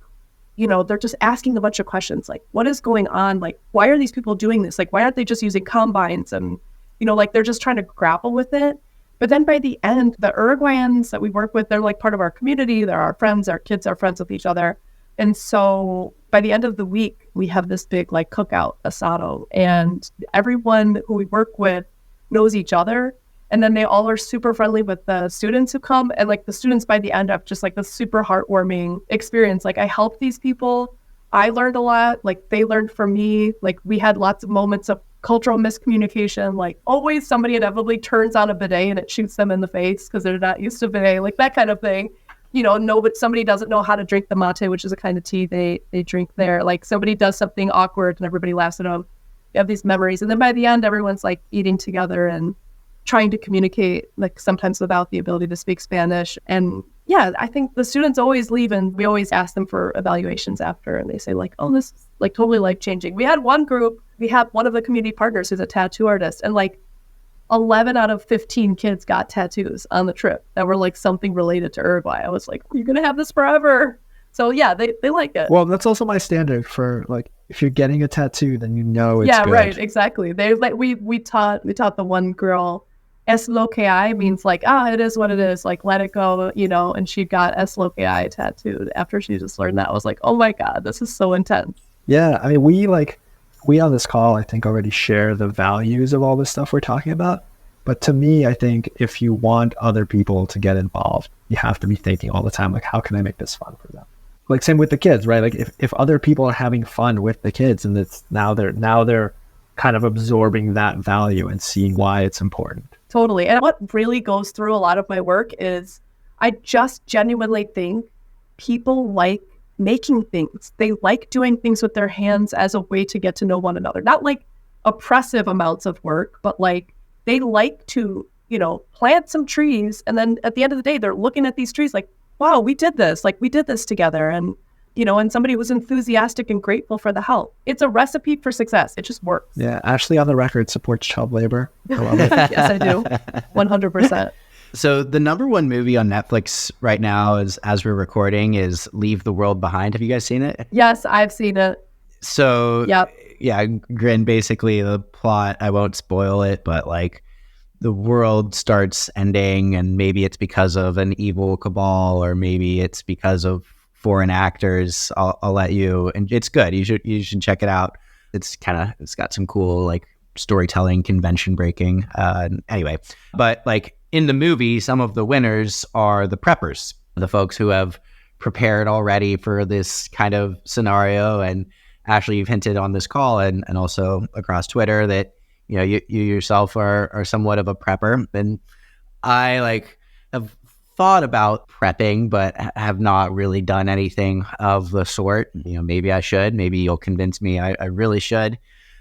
they're just asking a bunch of questions like, what is going on? Like, why are these people doing this? Like, why aren't they just using combines? And, like they're just trying to grapple with it. But then by the end, the Uruguayans that we work with, they're like part of our community. They're our friends. Our kids are friends with each other. And so by the end of the week, we have this big like cookout, asado, and everyone who we work with knows each other. And then they all are super friendly with the students who come. And like the students by the end have just like this super heartwarming experience. Like, I helped these people. I learned a lot. Like, they learned from me. Like, we had lots of moments of cultural miscommunication. Like, always somebody inevitably turns on a bidet and it shoots them in the face because they're not used to bidet, like that kind of thing. But somebody doesn't know how to drink the mate, which is a kind of tea they drink there. Like, somebody does something awkward and everybody laughs at them. You have these memories. And then by the end, everyone's like eating together and trying to communicate, like sometimes without the ability to speak Spanish. And yeah, I think the students always leave, and we always ask them for evaluations after, and they say like, oh, this is like totally life-changing. We had one group, we have one of the community partners who's a tattoo artist, and like 11 out of 15 kids got tattoos on the trip that were like something related to Uruguay. I was like, you're going to have this forever. So yeah, they like it. Well, that's also my standard for like, if you're getting a tattoo, then it's yeah, good. Right, exactly. They like we taught the one girl, es lo que hay means like, it is what it is, like let it go, and she got es lo que hay tattooed after she just learned that. I was like, oh my God, this is so intense. Yeah, I mean, we on this call, I think, already share the values of all this stuff we're talking about. But to me, I think if you want other people to get involved, you have to be thinking all the time, like, how can I make this fun for them? Like, same with the kids, right? Like, if other people are having fun with the kids, and it's now they're kind of absorbing that value and seeing why it's important. Totally. And what really goes through a lot of my work is I just genuinely think people like making things. They like doing things with their hands as a way to get to know one another. Not like oppressive amounts of work, but like they like to, plant some trees. And then at the end of the day, they're looking at these trees like, wow, we did this. Like, we did this together. And, and somebody was enthusiastic and grateful for the help. It's a recipe for success. It just works. Yeah. Ashley on the record supports child labor. I love it. Yes, I do. 100%. So the number one movie on Netflix right now, as we're recording, is Leave the World Behind. Have you guys seen it? Yes, I've seen it. So yep. Yeah, Grin, basically the plot, I won't spoil it, but like the world starts ending, and maybe it's because of an evil cabal, or maybe it's because of foreign actors. I'll let you, and it's good. You should check it out. It's got some cool like storytelling, convention breaking. Anyway, but like in the movie, some of the winners are the preppers, the folks who have prepared already for this kind of scenario. And Ashley, you've hinted on this call and also across Twitter that, you know, you yourself are somewhat of a prepper. And I have thought about prepping, but have not really done anything of the sort. You know, maybe I should, maybe you'll convince me I really should.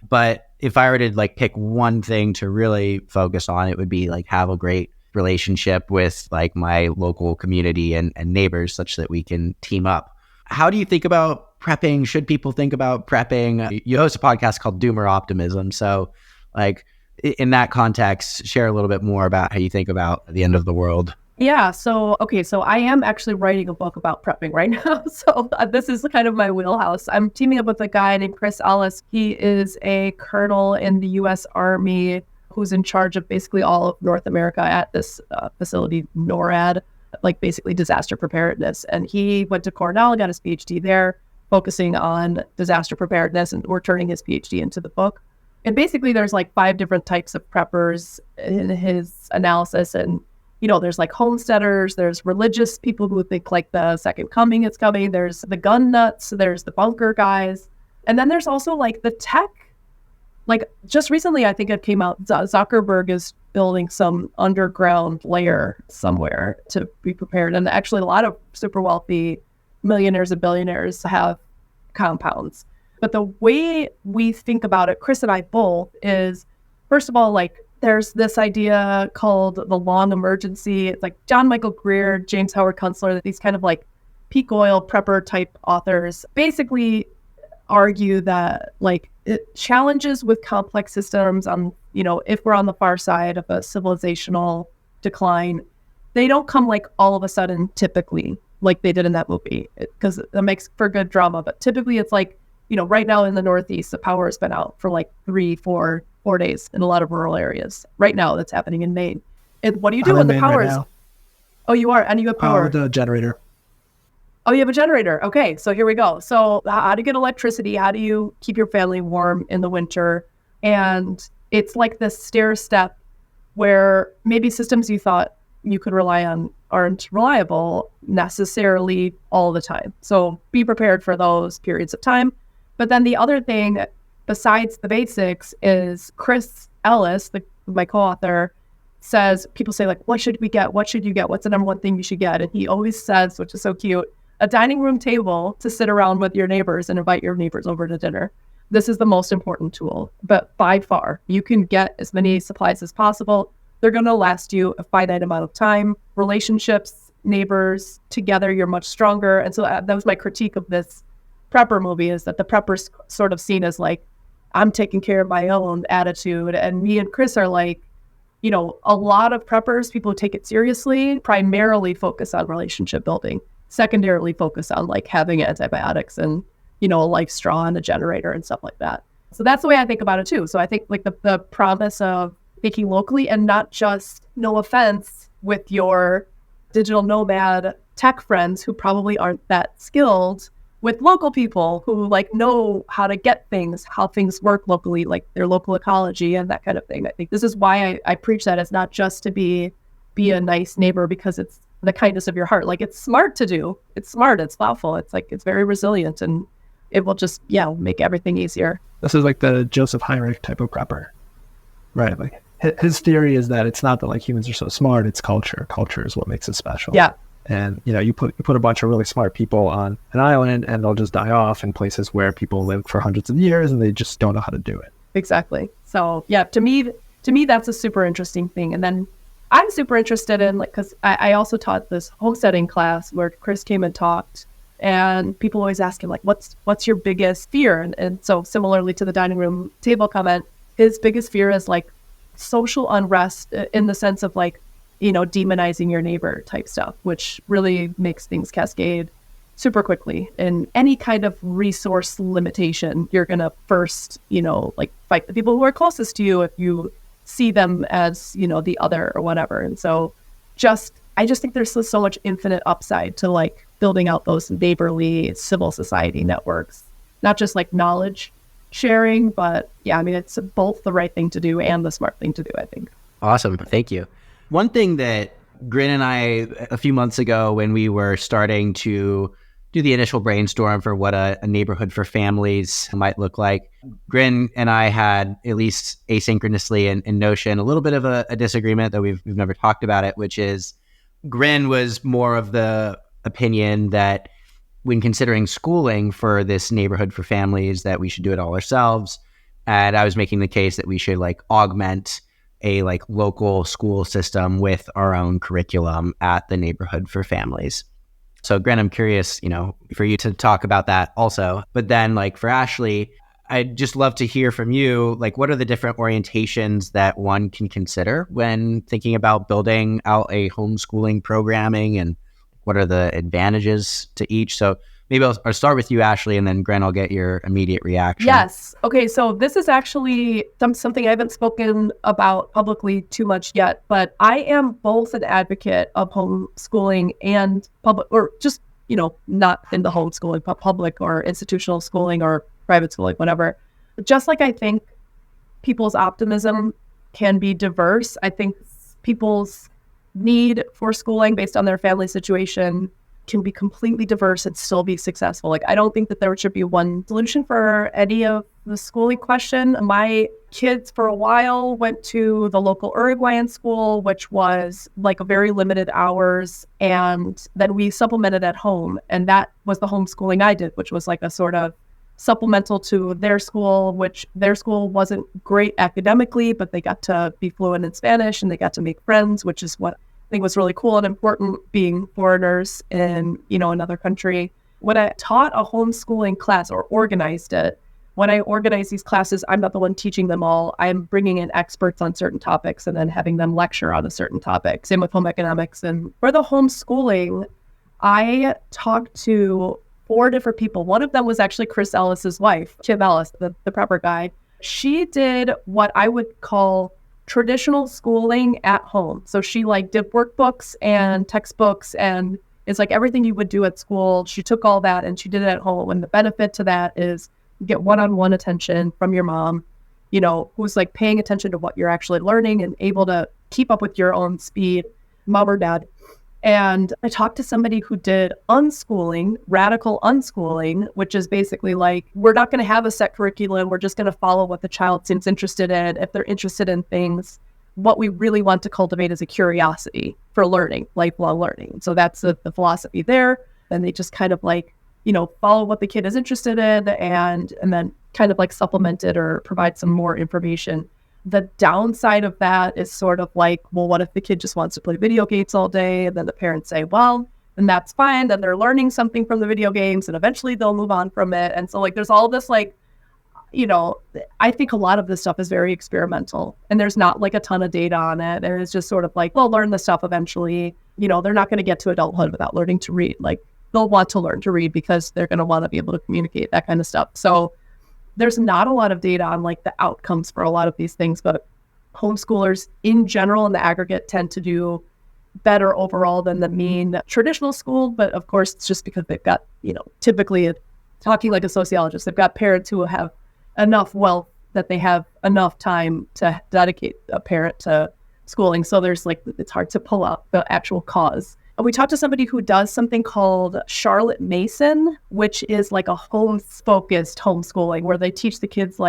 But if I were to pick one thing to really focus on, it would be have a great relationship with my local community and neighbors such that we can team up. How do you think about prepping? Should people think about prepping? You host a podcast called Doomer Optimism. So in that context, share a little bit more about how you think about the end of the world. Yeah. So I am actually writing a book about prepping right now. So this is kind of my wheelhouse. I'm teaming up with a guy named Chris Ellis. He is a colonel in the U.S. Army who's in charge of basically all of North America at this facility, NORAD, basically disaster preparedness. And he went to Cornell, got his PhD there, focusing on disaster preparedness, and we're turning his PhD into the book. And basically there's 5 different types of preppers in his analysis. And, you know, there's homesteaders, there's religious people who think the second coming is coming, there's the gun nuts, there's the bunker guys. And then there's also the tech. Just recently, I think it came out, Zuckerberg is building some underground layer somewhere to be prepared. And actually a lot of super wealthy millionaires and billionaires have compounds. But the way we think about it, Chris and I both, is first of all, there's this idea called the long emergency. It's John Michael Greer, James Howard Kunstler, these kind of peak oil prepper type authors basically argue that challenges with complex systems on, if we're on the far side of a civilizational decline, they don't come all of a sudden typically they did in that movie, because it makes for good drama. But typically it's right now in the Northeast, the power has been out for 3-4 days in a lot of rural areas. Right now that's happening in Maine. And what do you do when the power is? Oh, you are? And you have power? With a generator. Oh, you have a generator. Okay, so here we go. So how do you get electricity? How do you keep your family warm in the winter? And it's this stair step where maybe systems you thought you could rely on aren't reliable necessarily all the time. So be prepared for those periods of time. But then the other thing besides the basics is Chris Ellis, my co-author, says, people say what should we get? What should you get? What's the number one thing you should get? And he always says, which is so cute, a dining room table to sit around with your neighbors and invite your neighbors over to dinner. This is the most important tool, but by far, you can get as many supplies as possible. They're going to last you a finite amount of time. Relationships, neighbors, together, you're much stronger. And so that was my critique of this prepper movie, is that the prepper's sort of seen as I'm taking care of my own attitude. And me and Chris are a lot of preppers, people who take it seriously, primarily focus on relationship building. Secondarily focus on having antibiotics and, a life straw and a generator and stuff like that. So that's the way I think about it too. So I think the promise of thinking locally, and not just, no offense, with your digital nomad tech friends who probably aren't that skilled, with local people who know how to get things, how things work locally, their local ecology and that kind of thing. I think this is why I preach that. It's not just to be a nice neighbor because it's the kindness of your heart. It's smart to do. It's smart. It's thoughtful. It's it's very resilient, and it will just, make everything easier. This is the Joseph Heinrich type of prepper, right? His theory is that it's not that humans are so smart, it's culture. Culture is what makes it special. Yeah. And, you put a bunch of really smart people on an island and they'll just die off in places where people lived for hundreds of years and they just don't know how to do it. Exactly. So yeah, to me, that's a super interesting thing. And then I'm super interested in because I also taught this homesteading class where Chris came and talked, and people always ask him what's your biggest fear? And so similarly to the dining room table comment, his biggest fear is social unrest in the sense of demonizing your neighbor type stuff, which really makes things cascade super quickly. And any kind of resource limitation, you're going to first, fight the people who are closest to you if you see them as, the other or whatever. And so I just think there's so much infinite upside to building out those neighborly civil society networks, not just knowledge sharing, but yeah, it's both the right thing to do and the smart thing to do, I think. Awesome. Thank you. One thing that Grin and I, a few months ago when we were starting to do the initial brainstorm for what a neighborhood for families might look like, Grin and I had, at least asynchronously in Notion, a little bit of a disagreement, though we've never talked about it, which is Grin was more of the opinion that when considering schooling for this neighborhood for families, that we should do it all ourselves. And I was making the case that we should augment a local school system with our own curriculum at the neighborhood for families. So Grin, I'm curious, for you to talk about that also. But then for Ashley, I'd just love to hear from you, what are the different orientations that one can consider when thinking about building out a homeschooling programming, and what are the advantages to each? So maybe I'll start with you, Ashley, and then Grin, I'll get your immediate reaction. Yes. Okay. So this is actually something I haven't spoken about publicly too much yet, but I am both an advocate of homeschooling and public, or just, not in the homeschooling, but public or institutional schooling or private schooling, whatever. Just like I think people's optimism can be diverse, I think people's need for schooling based on their family situation can be completely diverse and still be successful. I don't think that there should be one solution for any of the schooling question. My kids for a while went to the local Uruguayan school, which was a very limited hours. And then we supplemented at home. And that was the homeschooling I did, which was a sort of supplemental to their school, which their school wasn't great academically, but they got to be fluent in Spanish and they got to make friends, which is what I think was really cool and important being foreigners in, another country. When I taught a homeschooling class or organized it, when I organize these classes, I'm not the one teaching them all. I'm bringing in experts on certain topics and then having them lecture on a certain topic. Same with home economics. And for the homeschooling, I talked to 4 different people. One of them was actually Chris Ellis's wife, Kim Ellis, the proper guy. She did what I would call traditional schooling at home. So she did workbooks and textbooks, and it's everything you would do at school. She took all that and she did it at home. And the benefit to that is you get one-on-one attention from your mom, who's paying attention to what you're actually learning and able to keep up with your own speed, mom or dad. And I talked to somebody who did unschooling, radical unschooling, which is basically we're not going to have a set curriculum. We're just going to follow what the child seems interested in. If they're interested in things, what we really want to cultivate is a curiosity for learning, lifelong learning. So that's the philosophy there. And they just kind of follow what the kid is interested in and then kind of supplement it or provide some more information. The downside of that is sort of well, what if the kid just wants to play video games all day? And then the parents say, well, then that's fine. Then they're learning something from the video games and eventually they'll move on from it. And so there's all this I think a lot of this stuff is very experimental and there's not a ton of data on it. And it's just sort of they'll learn the stuff eventually. They're not going to get to adulthood without learning to read. They'll want to learn to read because they're going to want to be able to communicate, that kind of stuff. So there's not a lot of data on the outcomes for a lot of these things, but homeschoolers in general in the aggregate tend to do better overall than the mean traditional school. But of course, it's just because they've got, typically talking like a sociologist, they've got parents who have enough wealth that they have enough time to dedicate a parent to schooling. So there's it's hard to pull out the actual cause. We talked to somebody who does something called Charlotte Mason, which is a home-focused homeschooling where they teach the kids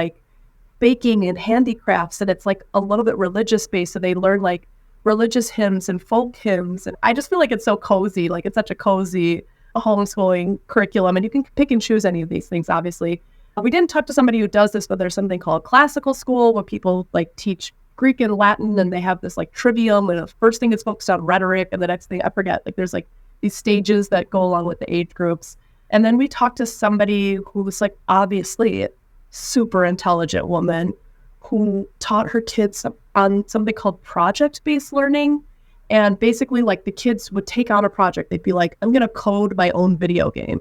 baking and handicrafts. And it's a little bit religious-based. So they learn religious hymns and folk hymns. And I just feel it's so cozy. It's such a cozy homeschooling curriculum. And you can pick and choose any of these things, obviously. We didn't talk to somebody who does this, but there's something called classical school where people teach Greek and Latin, and they have this trivium, and the first thing is focused on rhetoric, and the next thing I forget. There's these stages that go along with the age groups. And then we talked to somebody who was obviously a super intelligent woman who taught her kids on something called project-based learning. And basically the kids would take on a project. They'd be I'm going to code my own video game.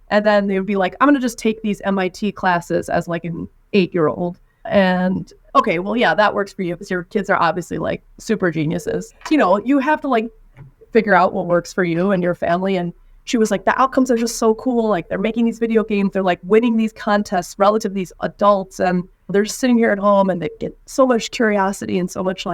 And then they would be I'm going to just take these MIT classes as an 8-year-old. And okay, well, yeah, that works for you because your kids are obviously super geniuses. You have to figure out what works for you and your family. And she was the outcomes are just so cool. They're making these video games. They're winning these contests relative to these adults. And they're just sitting here at home and they get so much curiosity and so much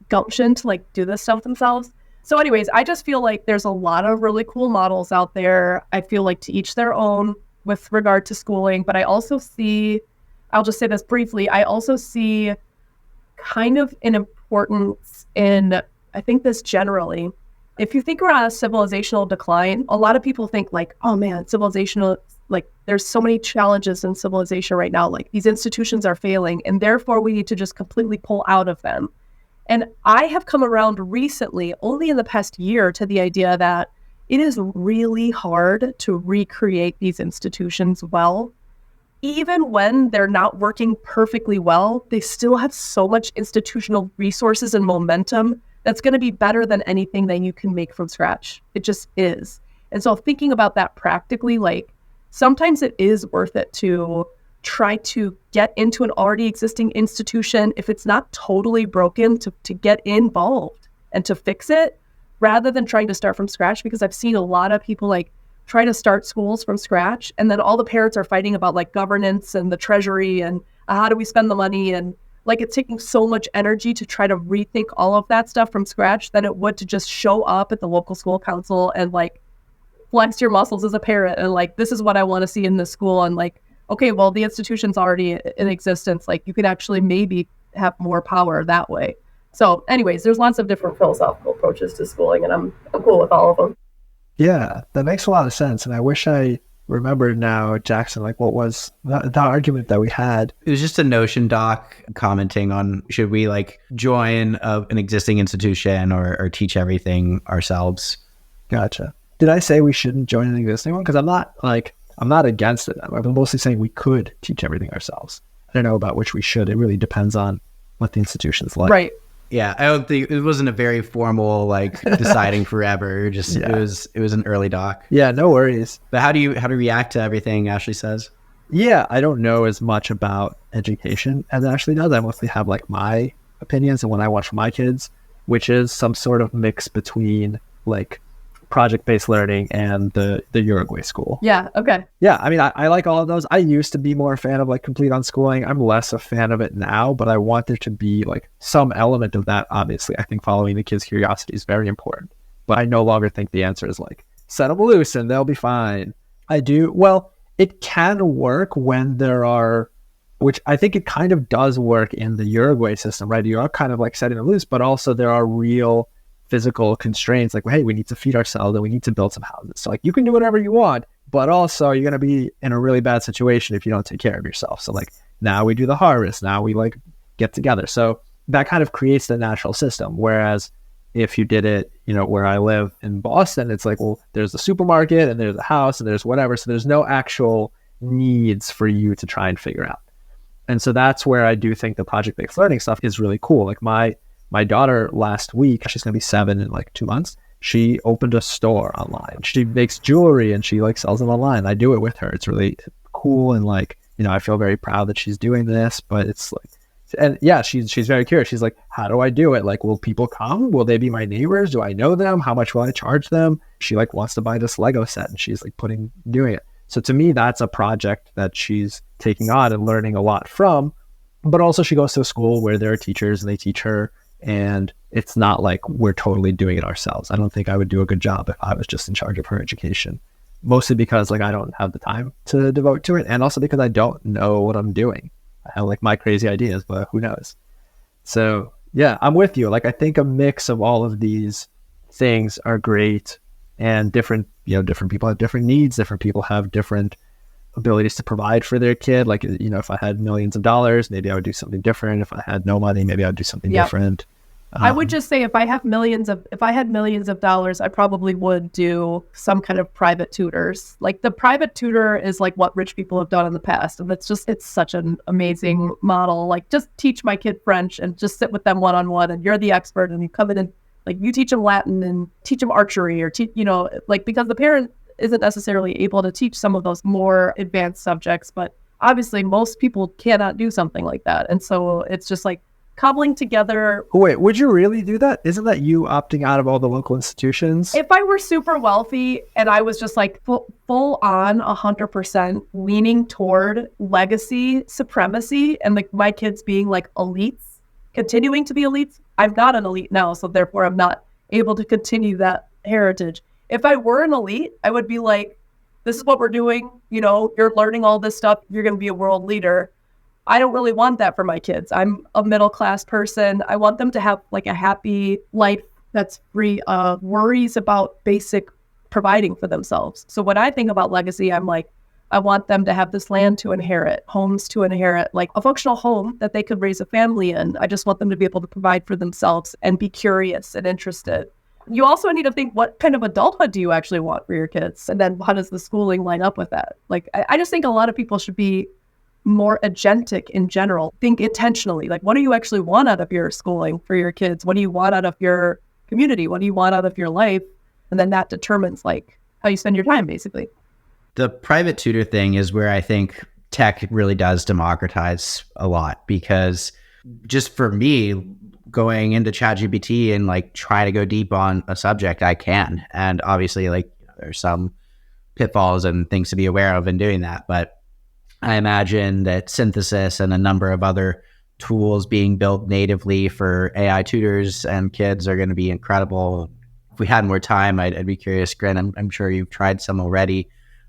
gumption to like do this stuff themselves. So anyways, I just feel like there's a lot of really cool models out there. I feel like to each their own with regard to schooling, but I also see, I'll just say this briefly, I also see kind of an importance in, I think this generally, if you think we're on a civilizational decline, a lot of people think like, oh man, civilizational, like there's so many challenges in civilization right now, like these institutions are failing and therefore we need to just completely pull out of them. And I have come around recently, only in the past year, to the idea that it is really hard to recreate these institutions well. Even when they're not working perfectly well, they still have so much institutional resources and momentum that's going to be better than anything that you can make from scratch. It just is. And so thinking about that practically, like sometimes it is worth it to try to get into an already existing institution, if it's not totally broken, to get involved and to fix it rather than trying to start from scratch. Because I've seen a lot of people like try to start schools from scratch and then all the parents are fighting about like governance and the treasury and how do we spend the money, and like it's taking so much energy to try to rethink all of that stuff from scratch than it would to just show up at the local school council and like flex your muscles as a parent and like, this is what I want to see in this school, and like, okay, well, the institution's already in existence. Like you could actually maybe have more power that way. So anyways, there's lots of different philosophical approaches to schooling and I'm cool with all of them. Yeah, that makes a lot of sense. And I wish I remembered now, Jackson, like what was the argument that we had? It was just a Notion doc commenting on should we like join an existing institution or teach everything ourselves. Gotcha. Did I say we shouldn't join an existing one? Because I'm not against it. I'm mostly saying we could teach everything ourselves. I don't know about which we should. It really depends on what the institution's like. Right. Yeah, I don't think it wasn't a very formal like deciding forever. Just yeah. It was an early doc. Yeah, no worries. But how do you react to everything Ashley says? Yeah, I don't know as much about education as Ashley does. I mostly have like my opinions and what I want for my kids, which is some sort of mix between like project-based learning and the Uruguay school. Yeah, okay. Yeah, I mean, I like all of those. I used to be more a fan of like complete unschooling. I'm less a fan of it now, but I want there to be like some element of that, obviously. I think following the kids' curiosity is very important. But I no longer think the answer is like, set them loose and they'll be fine. Well, it can work when there are, which I think it kind of does work in the Uruguay system, right? You are kind of like setting them loose, but also there are real physical constraints like, hey, we need to feed ourselves and we need to build some houses. So like you can do whatever you want, but also you're going to be in a really bad situation if you don't take care of yourself. So like now we do the harvest, now we like get together. So that kind of creates the natural system. Whereas if you did it, where I live in Boston, it's like, well, there's a supermarket and there's a house and there's whatever. So there's no actual needs for you to try and figure out. And so that's where I do think the project-based learning stuff is really cool. Like my daughter last week, she's going to be 7 in like 2 months. She opened a store online. She makes jewelry and she like sells them online. I do it with her. It's really cool. And like, I feel very proud that she's doing this, but it's like, and yeah, she's very curious. She's like, how do I do it? Like, will people come? Will they be my neighbors? Do I know them? How much will I charge them? She like wants to buy this Lego set and she's like doing it. So to me, that's a project that she's taking on and learning a lot from, but also she goes to a school where there are teachers and they teach her. And it's not like we're totally doing it ourselves. I don't think I would do a good job if I was just in charge of her education, mostly because like I don't have the time to devote to it. And also because I don't know what I'm doing. I have like my crazy ideas, but who knows? So yeah, I'm with you. Like I think a mix of all of these things are great, and different people have different needs. Different people have different abilities to provide for their kid. Like, if I had millions of dollars, maybe I would do something different. If I had no money, maybe I would do something different. I would just say if I had millions of dollars, I probably would do some kind of private tutors. Like the private tutor is like what rich people have done in the past. And it's such an amazing model. Like just teach my kid French and just sit with them one-on-one and you're the expert and you come in and like you teach them Latin and teach them archery or because the parent isn't necessarily able to teach some of those more advanced subjects, but obviously most people cannot do something like that. And so it's just like cobbling together. Wait, would you really do that? Isn't that you opting out of all the local institutions? If I were super wealthy and I was just like full on 100% leaning toward legacy supremacy and like my kids being like elites, continuing to be elites. I'm not an elite now, so therefore I'm not able to continue that heritage. If I were an elite, I would be like, this is what we're doing. You're learning all this stuff. You're going to be a world leader. I don't really want that for my kids. I'm a middle-class person. I want them to have like a happy life that's free of worries about basic providing for themselves. So when I think about legacy, I'm like, I want them to have this land to inherit, homes to inherit, like a functional home that they could raise a family in. I just want them to be able to provide for themselves and be curious and interested. You also need to think, what kind of adulthood do you actually want for your kids? And then how does the schooling line up with that? Like, I just think a lot of people should be more agentic in general. Think intentionally. Like, what do you actually want out of your schooling for your kids? What do you want out of your community? What do you want out of your life? And then that determines like how you spend your time, basically. The private tutor thing is where I think tech really does democratize a lot, because just for me, going into ChatGPT and like try to go deep on a subject, I can. And obviously like there's some pitfalls and things to be aware of in doing that. But I imagine that synthesis and a number of other tools being built natively for AI tutors and kids are going to be incredible. If we had more time, I'd be curious, Grin, I'm sure you've tried some already.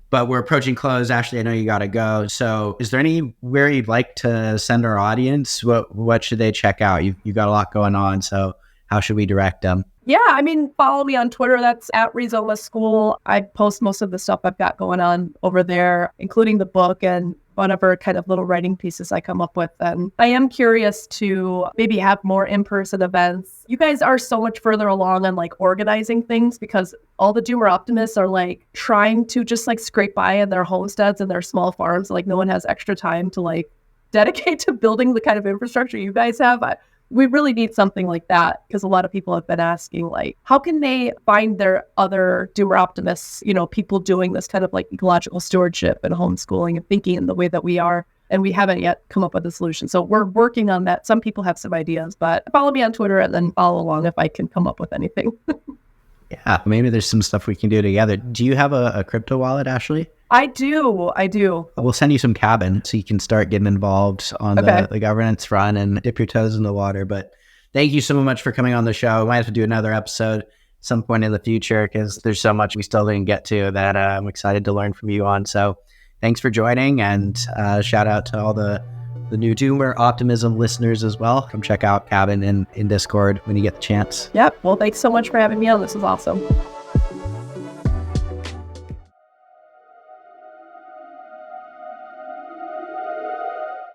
But we're approaching close. Ashley, I know you got to go. So is there anywhere you'd like to send our audience? What should they check out? You got a lot going on. So how should we direct them? Yeah, I mean, follow me on Twitter. That's at RizomaSchool. I post most of the stuff I've got going on over there, including the book and whatever kind of little writing pieces I come up with. And I am curious to maybe have more in-person events. You guys are so much further along on like organizing things, because all the Doomer optimists are like trying to just like scrape by in their homesteads and their small farms. Like no one has extra time to like dedicate to building the kind of infrastructure you guys have. We really need something like that, because a lot of people have been asking, like, how can they find their other Doomer optimists, people doing this kind of like ecological stewardship and homeschooling and thinking in the way that we are. And we haven't yet come up with a solution. So we're working on that. Some people have some ideas, but follow me on Twitter and then follow along if I can come up with anything. Yeah, maybe there's some stuff we can do together. Do you have a crypto wallet, Ashley? I do. We'll send you some cabin so you can start getting involved on the governance front and dip your toes in the water. But thank you so much for coming on the show. We might have to do another episode some point in the future, because there's so much we still didn't get to that I'm excited to learn from you on. So thanks for joining, and shout out to all the new Doomer Optimism listeners as well. Come check out Cabin in Discord when you get the chance. Yep. Well, thanks so much for having me on. This was awesome.